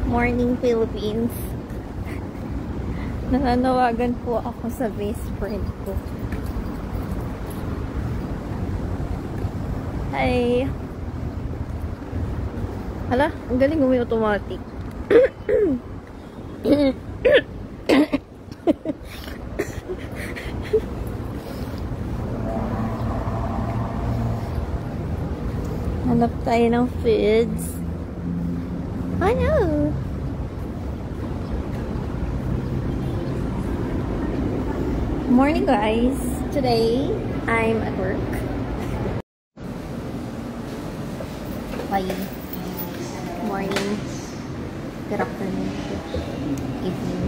Morning Philippines. Nananawagan po ako sa best friend ko. Hi! Hala, ang galing umi automatic. Hanap tayo ng foods. Ano? Morning guys. Today I'm at work. Bye. Morning. Good afternoon. Evening.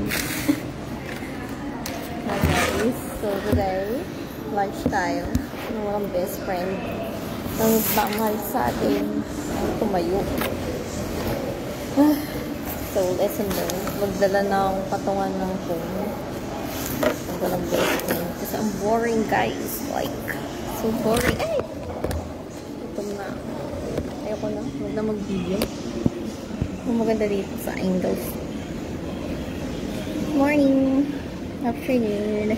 Hi guys. So today, lunchtime. Ng walang best friend. Ang bangal sa atin. Ang tumayo. So, lesson learned. Magdala ng patungan ng phone. Ang walang best friend. Kasi ang boring guys. Like, so boring. Ay! Ito na. Ayoko na. Huwag na mag-video. Ang maganda dito sa angles. Morning. Afternoon.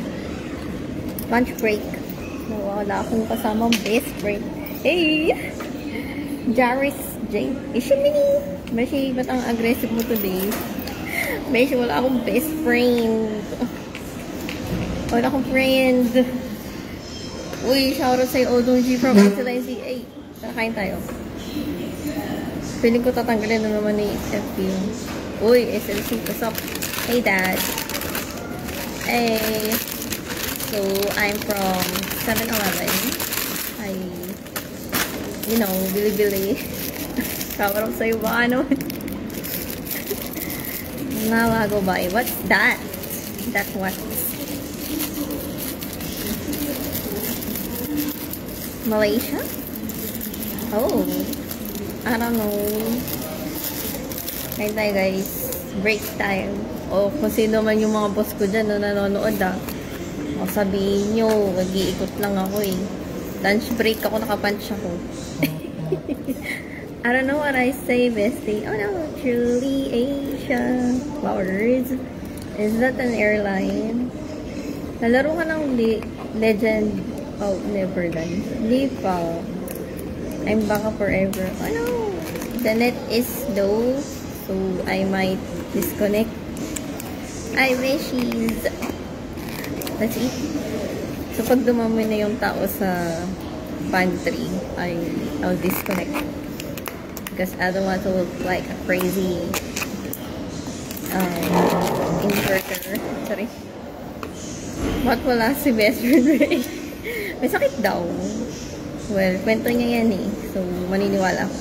Lunch break. Wala akong kasamang best friend. Hey! Jaris J. Ishimini! Beshi, ba't ang aggressive mo today? Beshi, wala akong best friend. Wala akong friend. Uy, shoutout sa'yo, Odong G from Excellence. Ay, nakakain tayo. Feeling ko tatanggalin na naman ni FB. Uy, SLC, what's up? Hey, Dad. Hey. So, I'm from 7-Eleven. You know, bili-bili. Kawarap sa'yo ba? Ano? Nawago ba? What's that? That what? Malaysia? Oh. I don't know. Kain tayo guys. Break time. O kung sino man yung mga boss ko dyan na nanonood O sabihin nyo, mag-iikot lang ako eh. Lunch break ako, nakapunch ako. I don't know what I say, bestie. Oh no, truly Asia. Flowers. Is that an airline? Nalaro ka ng Legend of Neverland. Di pa. I'm baka forever. Oh no. The net is low, so I might disconnect. I wish he's... Let's eat. So pag dumami na yung tao sa pantry, I'll disconnect. Because I don't want to look like a crazy inverter. Sorry. Ba't wala si best friend Ray? May sakit daw. Well, kwento niya yan eh. So, maniniwala ako.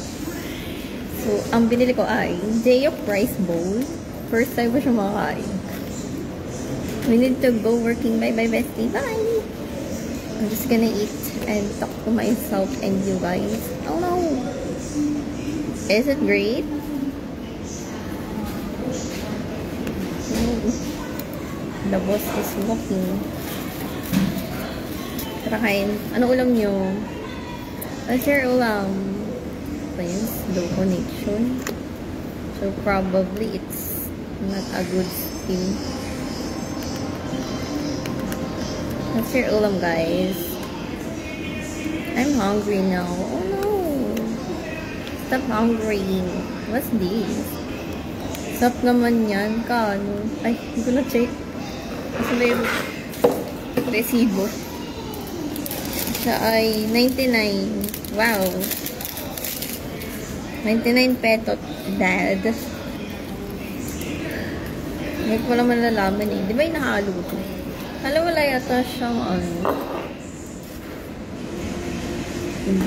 So, ang binili ko ay J.O. Rice Bowl. First time ko siya makakain. We need to go working. Bye-bye, bestie. Bye! I'm just gonna eat and talk to myself and you guys. Oh no! Is it great? The boss is walking. Tara kain. Ano ulam nyo? What's your ulam? Friends, low connection. So probably it's not a good thing. What's your ulam, guys? I'm hungry now. Oh no! Stop hungry. What's this? Stop naman yan. Kano? Ay, hindi ko na-check. Kasi may resibo. Siya ay 99. Wow. 99 petot. Dad. Hindi ko lang malalaman eh. Di ba yung nakaluto? Alam wala yata siyang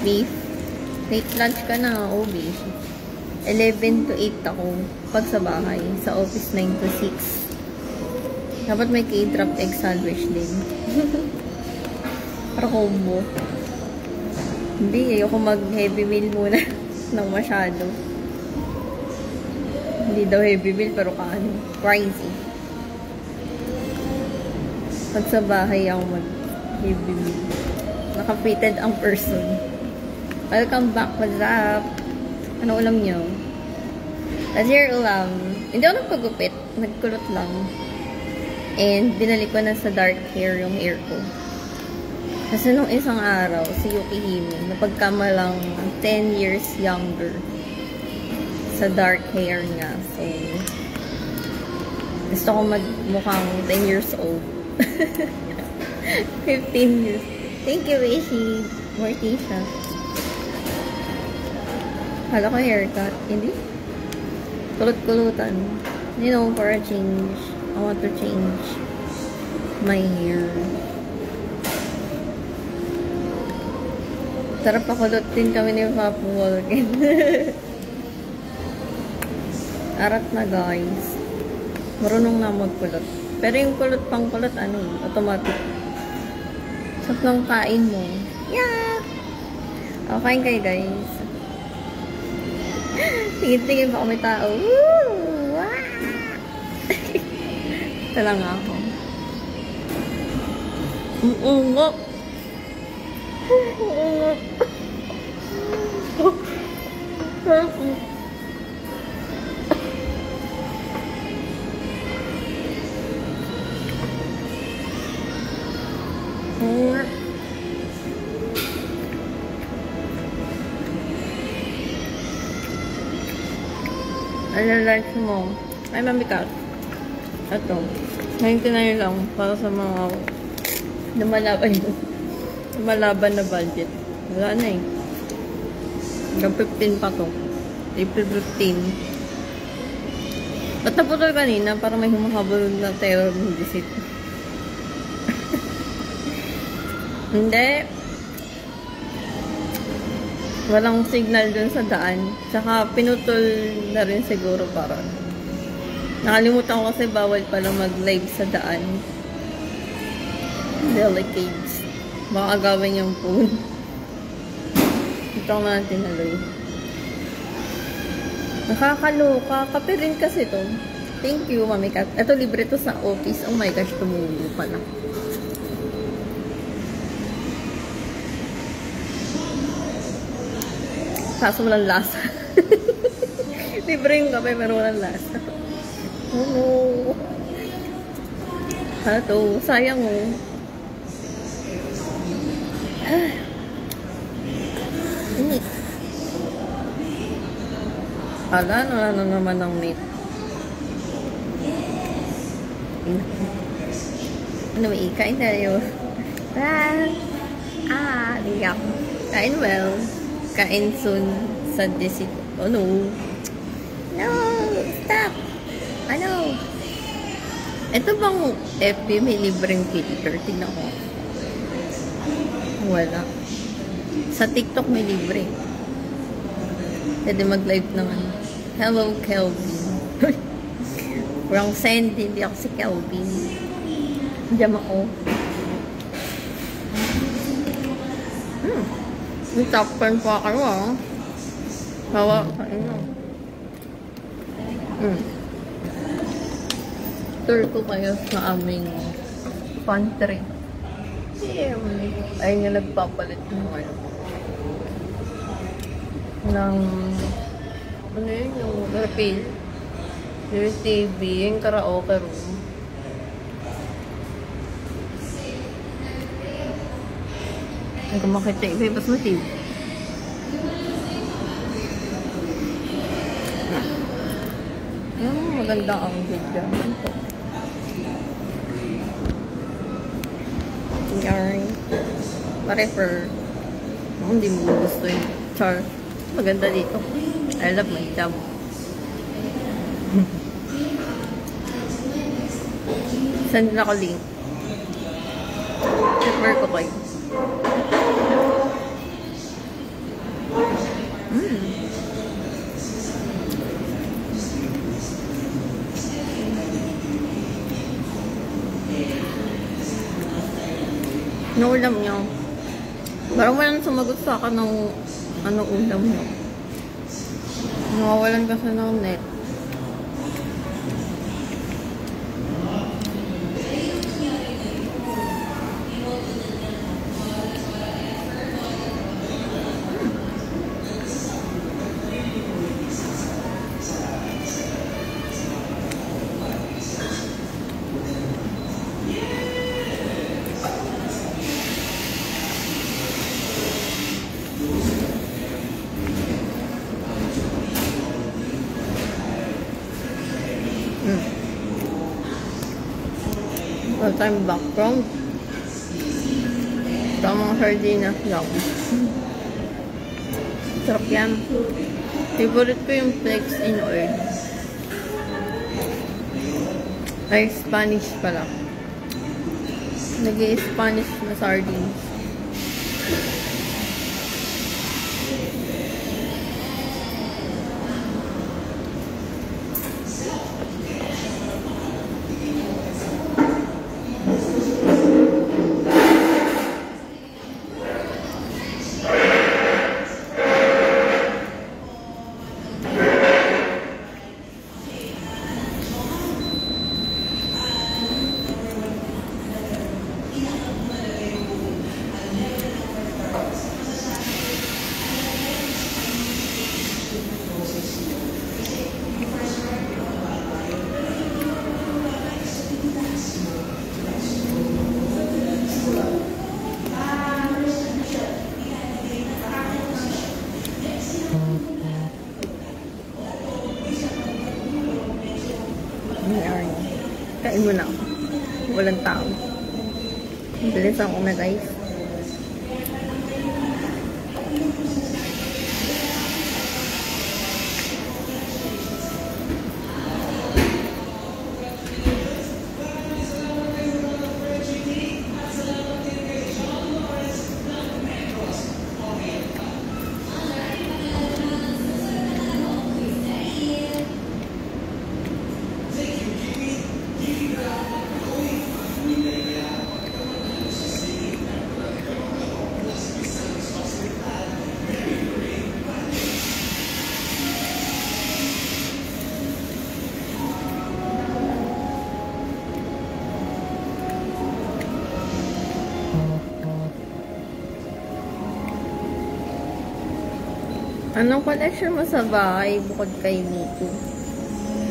beef. Late lunch ka na, OB. 11 to 8 ako pag sa bahay. Sa office 9 to 6. Dapat may K-drop egg sandwich din. Para combo. Hindi, ayoko mag-heavy meal muna ng masyado. Hindi daw heavy meal pero kaano. Crazy. Pag sa bahay ako mag-heavy meal. Naka-fitted ang person. Welcome back, what's up? Ano ulam nyo? What's your ulam? Hindi ako nagpagupit. Nagkulot lang. And, binalik ko na sa dark hair yung hair ko. Kasi nung isang araw, si Yukihime, napagkamalang 10 years younger sa dark hair niya. So, gusto ko magmukhang 10 years old. 15 years. Thank you, Rishi. Morticia. Hala ko haircut. Hindi. Kulot-kulutan. You know, for a change. I want to change my hair. Sarap pakulot din kami ni Papa Walken. Arat na, guys. Marunong na magkulot. Pero yung kulot pang kulot, ano eh, automatic. Sarap ng kain mo. Yeah! O, kain kayo, guys. Tingin-tingin pa kami tao. Woo! Wow! Ito lang ako. Uungo! Uungo! Ano lunch mo? Ay, mamikat. Ito. 99 lang para sa mga lumalaban na budget. Wala na eh. Hanggang 15 pa to. April 15. Ba't naputol kanina para may humahabol na terror ng visit? Hindi. Walang signal dun sa daan. Tsaka pinutol na rin siguro para. Nakalimutan ko kasi bawal pala mag-live sa daan. Delicate. Baka agawin yung phone. Ito na natin naloy. Nakakaloka. Kape rin kasi to. Thank you, Mami Kat. Ito libre to sa office. Oh my gosh, tumulo pala. Kaso walang lasa. Libre yung kape pero walang lasa. Oh no. Ano to? Sayang oh. Wala na naman ang meat. Anyway, kain tayo. Liyak. Kain well. Kain soon sa visit. Oh no. No! Stop! Ano? Ito bang FB may libreng filter? Tingnan ko. Wala. Sa TikTok may libre. Pwede mag-live ng ano. Hello, Kelvin. Wrong send. Hindi ako si Kelvin. Diyan ako. May top 10 pa kayo ah. Bawa sa inyo. Tour ko kayo sa aming pantry. Ayun nga nagpapalit ng ano. Ng ano yun, yung refill. Yung TV, yung karaoke room. Kung makita, ibibas mo TV. Maganda ang video. Yarn. Pa-refer. Hindi mo gusto yung char. Maganda dito. I love my job. Send na ko link. Refer ko kayo. Ano ulam nyo? Parang walang sumagot sa akin ng ano ulam nyo. Nawawalan kasi ng net. All-time background. Tamang sardinas lang. Sarap yan. Favorite ko yung flakes in oil. Ay, Spanish pala. Nag-i-Spanish na sardines. Kain mo na ako. Walang tao. Bilis ako na guys. Anong collection mo sa bahay bukod kay Miko?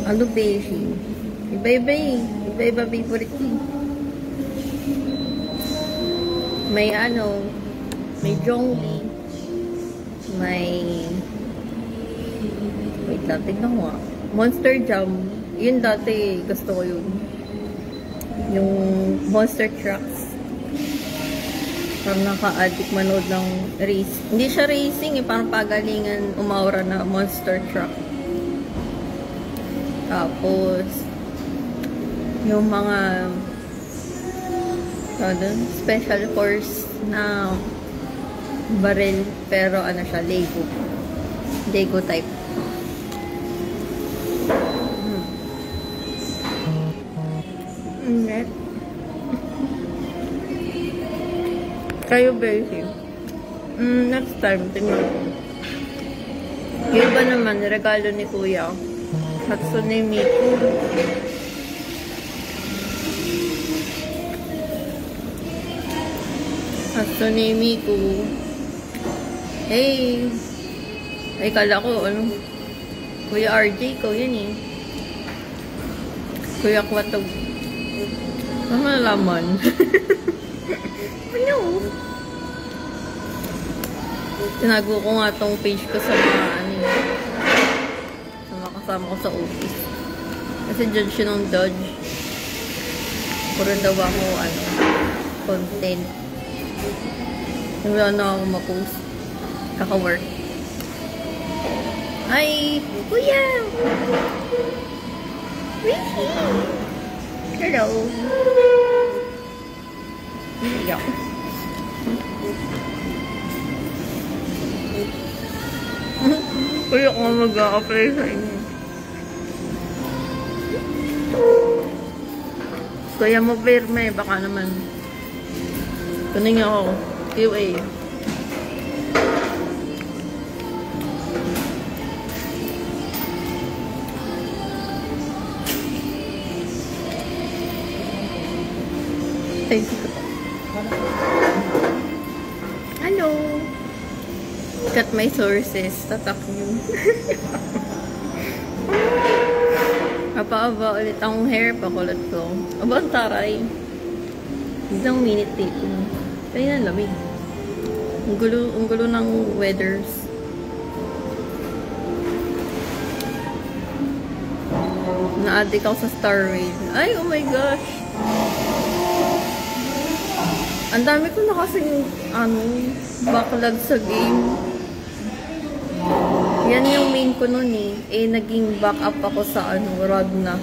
Ano beshi? Iba-iba eh. Iba-iba favorite eh. May ano, may Zhongli, may wait lang, tignan ko nga. Monster Jam. Yun dati, gusto ko yun. Yung Monster Trucks. Parang naka-addict manood ng race. Hindi siya racing eh, parang pagalingan umaura na monster truck. Tapos, yung mga special force na baril, pero ano siya, Lego. Lego type. Okay. Kayo, Beshi. Next time, tingnan ko. Yung iba naman, regalo ni Kuya. Hatsune Miku. Hatsune Miku. Hey! Ay, kala ko, ano? Kuya RJ ko, yun eh. Kuya Kwatog. Ano malaman? Ano? Tinago ko nga tong page ko sa mga ano, sa mga kasama ko sa office. Kasi judge yun ng dodge. Puro daw ako, ano, content. Wala na ako ma-post. Kaka-work. Ay! Kuya! Ricky! Hello! Yo. Kuya ko mag-a-apply sa inyo. Kuya mo pirme, baka naman. Kunin niyo ako. QA. Thank you. Hello. Cut my sources. Tatak nyo. Apa-aba ulit ang hair. Pakulat ko. Aba, ang taray. Isang minute dito. Kaya na lamig. Ang gulo ng weathers. Na-addict ako sa Star Rail. Ay, oh my gosh. Ang dami ko na kasing, backlog sa game. Yan yung main ko nun eh. Naging backup ako sa, Ragna.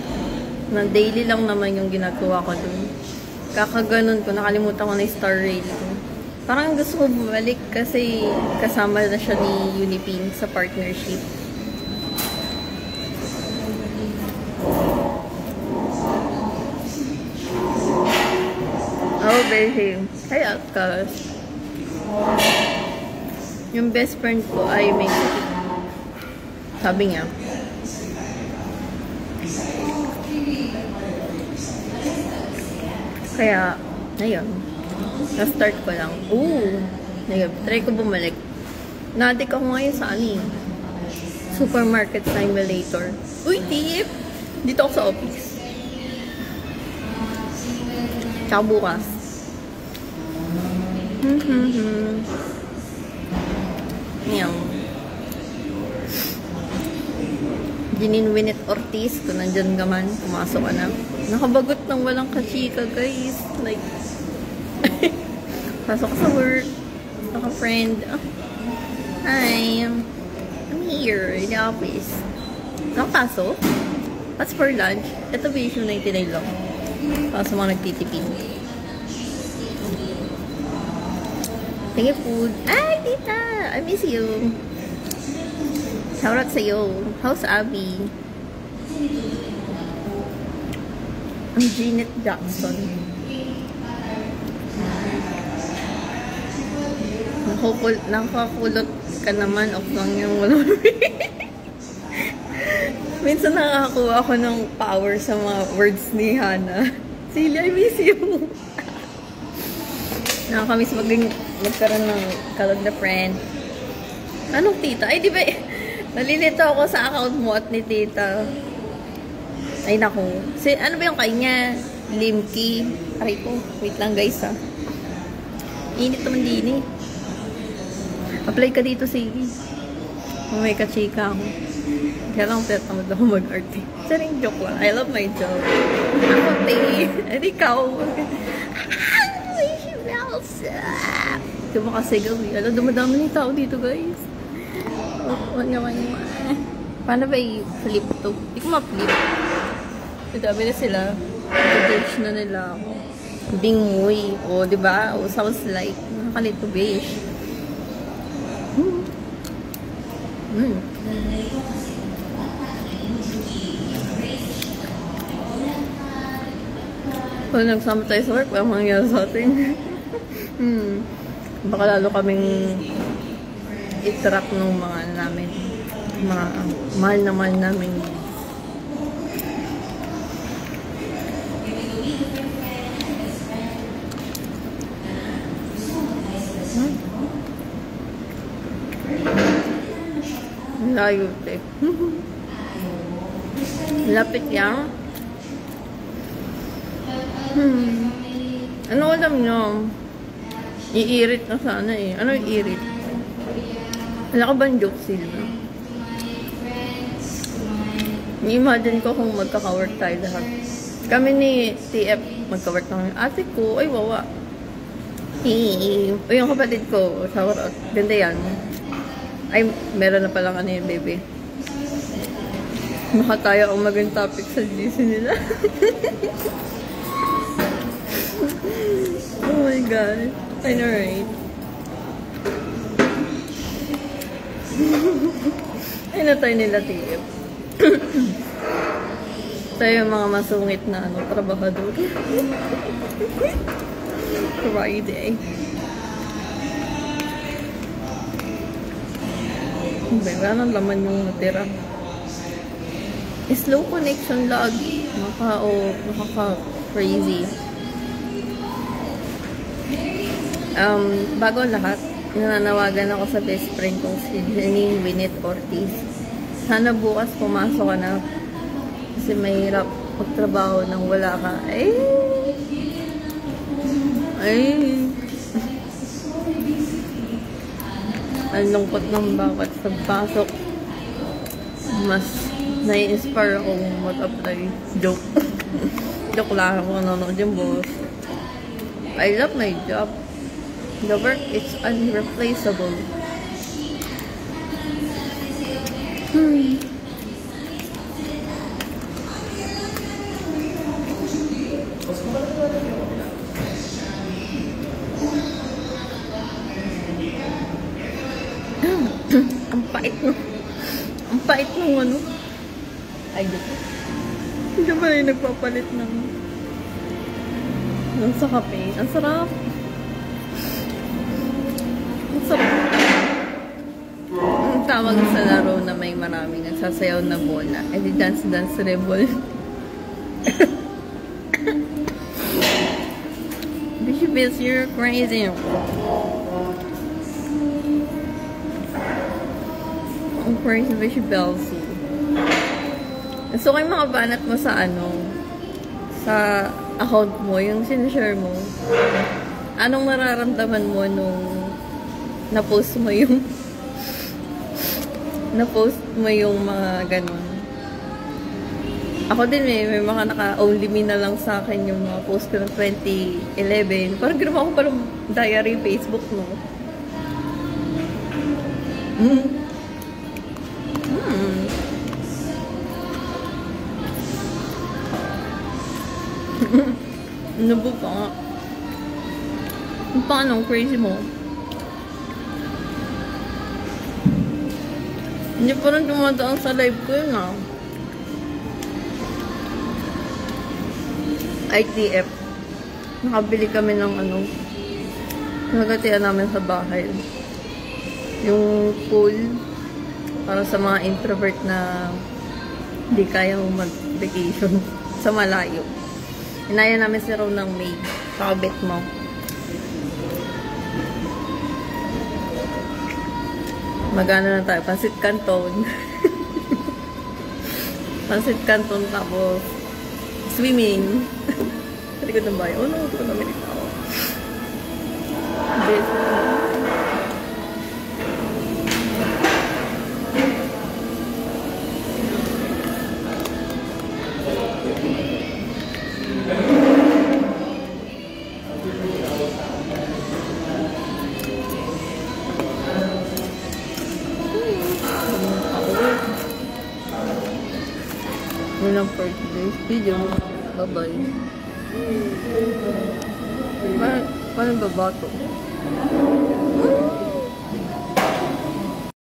Na daily lang naman yung ginagawa ko dun. Kakaganon ko, nakalimutan ko na yung star rail ko. Parang gusto ko bumalik kasi kasama na siya ni Unipin sa partnership. Oh, baby. Hey, Outcast. Yung best friend ko ay may sakit. Sabi niya. Kaya, ayun. Na-start ko lang. Ooh! Try ko bumalik. Nadik ako ngayon sa Supermarket Simulator. Uy, tip! Dito ako sa office. Tsaka bukas. Yan. Jeanine Winnet Ortiz, kung nandyan ka man, pumasok ka na. Nakabagot ng walang kachika, guys. Like, pasok sa work. Naka-friend. Oh. Hi. I'm here in the office. Nakapasok? That's for lunch. Ito ba yung 99 lang? Para sa mga nagtitipid. Thank you, food. Ay, tita! I miss you. Shoutout sa'yo. How's Abby? I'm Jeanette Jackson. Nakakulot ka naman of lang yung walang minsan nakakakuha ako ng power sa mga words ni Hannah. Silly, I miss you. Nakakamiss magkaroon ng kalog na friend. Anong tita? Ay, di ba? Nalilito ako sa account mo at ni tita. Ay, naku. Ano ba yung kanya? Limki. Aray ko. Wait lang, guys, ha. Init naman din, eh. Apply ka dito, sige. May kachika ako. Kaya lang tamad ako mag-arte. Saring joke lang. I love my job. Ako, te. At ikaw. Diba kasi gawin? Alam, dumadami ng tao dito, guys. Paano ba i-flip to? Hindi ko ma-flip. Dami na sila. I-beige na nila ako. Bingoy. O, diba? O, sounds like. Nakakalito beige. Kung nagsama tayo sa work, walang mangyari sa atin. Baka lalo kaming i-track ng mga namin. Mga mahal na mahal namin. Layo, te. Lapit yan. Ano alam nyo? Iirit na sana eh. Ano iirit? Wala ka bang joke sila? I-imagine ko kung magkaka-work tayo lahat. Kami ni TF magka-work na ate ko. Ay, wawa. O yung kapatid ko. Shout out. Ganda yan. Ay, meron na palang ano yun, baby. Makataya ang maging topic sa GC nila. Oh my god. I know, right? Ay na tayo nila, TF. Tayo yung mga masungit na trabahador. Friday. Wala nang laman yung natira. Slow connection lagi. Nakaka-crazy. Bago lahat, nananawagan ako sa best friend kong si Jeanine Winnet Ortiz. Sana bukas pumasok ka na. Kasi mahirap magtrabaho nang wala ka. Ang lungkot ng bawat sa pasok. Mas nai-inspire akong mag-apply. Joke. Joke lang ako nanonood yung boss. I love my job. The work is irreplaceable. Ang pait no. Ang pait nung ano. Ay, dito. Hindi ba yung nagpapalit ng sa kape? Ang sarap. Ang sarap. Ang tawag sa laro na may maraming nagsasayaw na bola. Eh di Dance Dance Rebel. Bishop is you're crazy. Ang crazy Bishop Belzy. So, kayo mga banat mo sa ano, sa account mo, yung sinashare mo, anong nararamdaman mo nung na-post mo yung mga ganun? Ako din may mga naka-only me na lang sa akin yung mga post ko ng 2011. Parang ginawa ko parang diary Facebook, no? Nubo pa nga. Paano? Crazy mo. Hindi pa rin dumadaan sa live ko yun ah. ITF. Nakabili kami ng ano. Nagatian namin sa bahay. Yung pool. Para sa mga introvert na hindi kayang mag-vacation sa malayo. Inaya namin si Ron ng maid. Pakabit mo. Magana na tayo. Pansit Canton. Pansit Canton tapos swimming. Hindi ko nabay. Oh no, ito ko namin ito. Yun lang for today's video. Bye-bye. Paano ba ba ito?